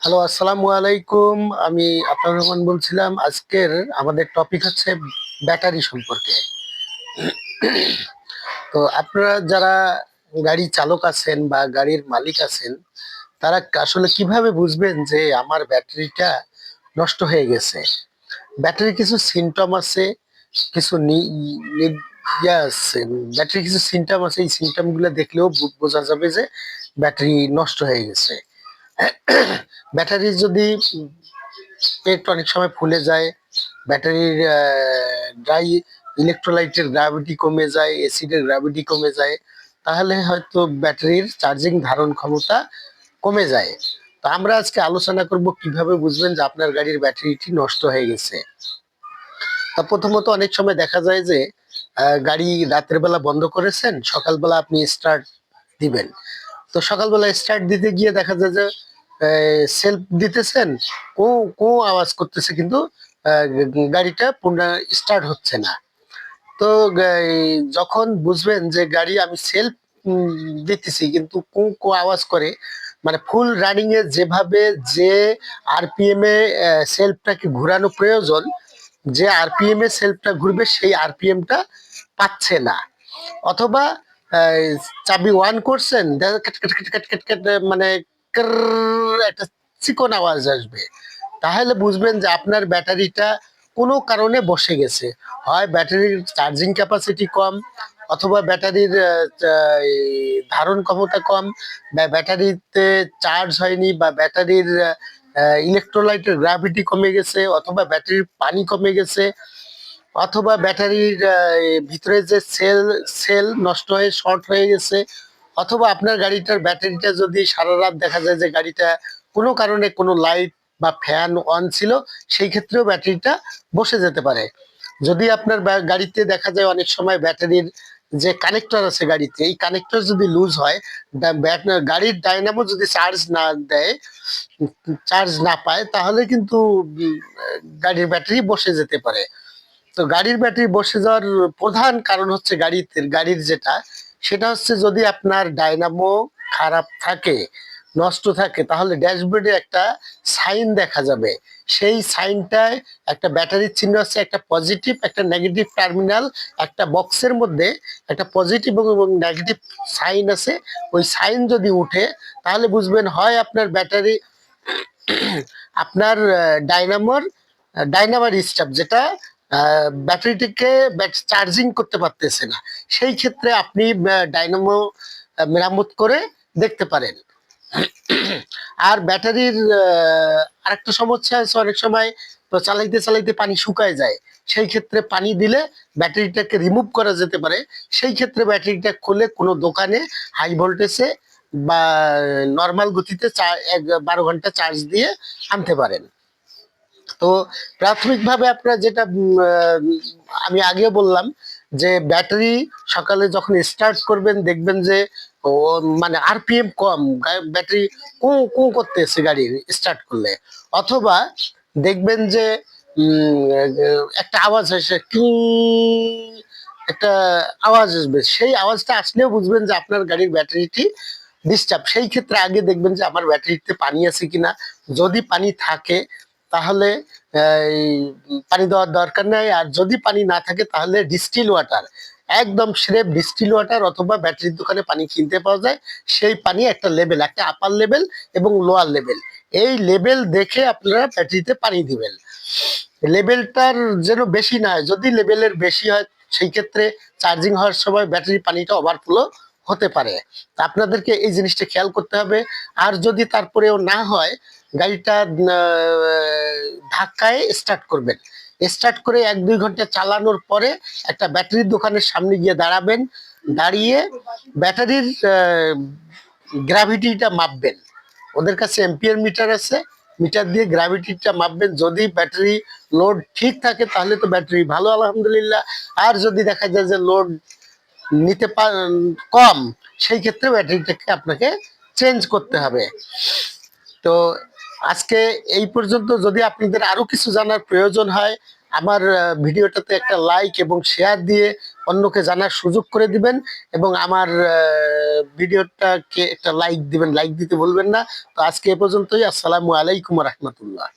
Hello, আসসালামু আলাইকুম। আমি আতাউর রহমান বলছিলাম। আজকের আমাদের টপিক হচ্ছে ব্যাটারি সম্পর্কে। তো আপনারা যারা গাড়ি চালক আছেন বা গাড়ির মালিক আছেন, তারা আসলে কিভাবে বুঝবেন যে আমার ব্যাটারিটা নষ্ট হয়ে গেছে? ব্যাটারির কিছু সিমটম আছে, কিছু ব্যাটারির কিছু সিমটম আছে। এই সিমটম গুলো দেখলেও বোঝা যাবে যে ব্যাটারি নষ্ট হয়ে গেছে। ব্যাটারি যদি পেট অনেক সময় ফুলে যায়, ব্যাটারির ড্রাই ইলেকট্রোলাইটের গ্র্যাভিটি কমে যায়, অ্যাসিডের গ্র্যাভিটি কমে যায়, তাহলে হয়তো ব্যাটারির চার্জিং ধারণ ক্ষমতা কমে যায়। তো আমরা আজকে আলোচনা করব কিভাবে বুঝবেন যে আপনার গাড়ির ব্যাটারিটি নষ্ট হয়ে গেছে। তা প্রথমত অনেক সময় দেখা যায় যে গাড়ি রাতের বেলা বন্ধ করেছেন, সকালবেলা আপনি স্টার্ট দিবেন। তো সকালবেলা স্টার্ট দিতে গিয়ে দেখা যায় যে সেলফ দিতেছেন, কো কো আওয়াজ করতেছে, কিন্তু গাড়িটা পুনরায় স্টার্ট হচ্ছে না। তো যখন বুঝবেন যে গাড়ি আমি সেলফ দিতেছি কিন্তু কো কো আওয়াজ করে, মানে ফুল রানিং এ যেভাবে যে আরপিএম এ সেলফটাকে ঘোরানো প্রয়োজন, যে আরপিএম এ সেলফটা ঘুরবে সেই আরপিএমটা পাচ্ছে না। অথবা চাবি ওয়ান করছেন, দেখা cat cat cat cat cat cat, মানে একটা চিকন আওয়াজ আসবে। তাহলে বুঝবেন যে আপনার ব্যাটারিটা কোনো কারণে বসে গেছে। হয় ব্যাটারির চার্জিং ক্যাপাসিটি কম, অথবা ব্যাটারির ধারণ ক্ষমতা কম, বা ব্যাটারিতে চার্জ হয়নি, বা ব্যাটারির ইলেকট্রোলাইটের গ্র্যাভিটি কমে গেছে, অথবা ব্যাটারির পানি কমে গেছে, অথবা ব্যাটারির ভিতরে যে সেল সেল নষ্ট হয়ে শর্ট হয়ে গেছে, অথবা আপনার গাড়িটার ব্যাটারিটা যদি সারা রাত দেখা যায় যে গাড়িটা কোনো কারণে কোনো লাইট বা ফ্যান অন ছিল, সেই ক্ষেত্রেও ব্যাটারিটা বসে যেতে পারে। যদি আপনার গাড়িতে দেখা যায় অনেক সময় ব্যাটারির যে কানেক্টর আছে গাড়িতে, এই কানেক্টর যদি লুজ হয়, গাড়ির ডাইনামো যদি চার্জ না দেয়, চার্জ না পায়, তাহলে কিন্তু গাড়ির ব্যাটারি বসে যেতে পারে। তো গাড়ির ব্যাটারি বসে যাওয়ার প্রধান কারণ হচ্ছে গাড়ির যেটা, সেটা হচ্ছে যদি আপনার ডায়নামো খারাপ থাকে, নষ্ট থাকে, তাহলে ড্যাশবোর্ডে একটা সাইন দেখা যাবে। সেই সাইনটায় একটা ব্যাটারির চিহ্ন আছে, একটা পজিটিভ একটা নেগেটিভ টার্মিনাল, একটা বক্সের মধ্যে একটা পজিটিভ এবং নেগেটিভ সাইন আছে। ওই সাইন যদি উঠে, তাহলে বুঝবেন হয় আপনার ব্যাটারি, আপনার ডাইনামোর ডাইনামার স্টাফ যেটা ব্যাটারিটিকে চার্জিং করতে পারতেছে না, সেই ক্ষেত্রে আপনি ডাইনামো মেরামত করে দেখতে পারেন। আর ব্যাটারির আরেকটা সমস্যা আছে, অনেক সময় তো চালাইতে চালাইতে পানি শুকায় যায়, সেই ক্ষেত্রে পানি দিলে ব্যাটারিটাকে রিমুভ করা যেতে পারে। সেই ক্ষেত্রে ব্যাটারিটা খুলে কোনো দোকানে হাই ভোল্টেজে বা নর্মাল গতিতে 12 ঘন্টা চার্জ দিয়ে আনতে পারেন। তো প্রাথমিকভাবে আপনারা যেটা আমি আগে বললাম, যে ব্যাটারি সকালে যখন স্টার্ট করবেন দেখবেন যে ও মানে আরপিএম কম, ব্যাটারি কু কু করতেছে গাড়ি স্টার্ট করলে, অথবা দেখবেন যে একটা আওয়াজ আসে, কি একটা আওয়াজ আসবে, সেই আওয়াজটা আসলেও বুঝবেন যে আপনার গাড়ির ব্যাটারিটি ডিস্টার্ব। সেই ক্ষেত্রে আগে দেখবেন যে আমার ব্যাটারিতে পানি আছে কিনা। যদি পানি থাকে, তাহলে এই পানি দেওয়ার দরকার নাই। আর যদি পানি না থাকে, তাহলে ডিস্টিল ওয়াটার, একদম স্রেফ ডিস্টিল ওয়াটার, অথবা ব্যাটারির দোকানে পানি কিনতে পাওয়া যায়, সেই পানি একটা লেভেল, একটা আপার লেভেল এবং লোয়ার লেভেল, এই লেভেল দেখে আপনারা ব্যাটারিতে পানি দিবেন। লেভেলটার যেন বেশি না হয়, যদি লেভেলের বেশি হয়, সেই ক্ষেত্রে চার্জিং হওয়ার সময় ব্যাটারি পানিটা ওভারফ্লো হতে পারে। তা আপনাদেরকে এই জিনিসটা খেয়াল করতে হবে। আর যদি তারপরেও না হয়, গাড়িটা ধাক্কায় স্টার্ট করবেন। স্টার্ট করে 1-2 ঘন্টা চালানোর পরে একটা ব্যাটারির দোকানের সামনে গিয়ে দাঁড়াবেন। দাঁড়িয়ে ব্যাটারির গ্র্যাভিটিটা মাপবেন। ওদের কাছে এম্পিয়ার মিটার আছে, মিটার দিয়ে গ্র্যাভিটিটা মাপবেন। যদি ব্যাটারি লোড ঠিক থাকে, তাহলে তো ব্যাটারি ভালো, আলহামদুলিল্লাহ। আর যদি দেখা যায় যে লোড নিতে কম, সেই ক্ষেত্রে ব্যাটারিটাকে আপনাকে চেঞ্জ করতে হবে। তো আজকে এই পর্যন্ত। যদি আপনাদের আরো কিছু জানার প্রয়োজন হয়, আমার ভিডিওটাতে একটা লাইক এবং শেয়ার দিয়ে অন্যকে জানার সুযোগ করে দিবেন এবং আমার ভিডিওটাকে একটা লাইক দিবেন, লাইক দিতে ভুলবেন না। তো আজকে এ পর্যন্তই। আসসালামু আলাইকুম রহমতুল্লাহ।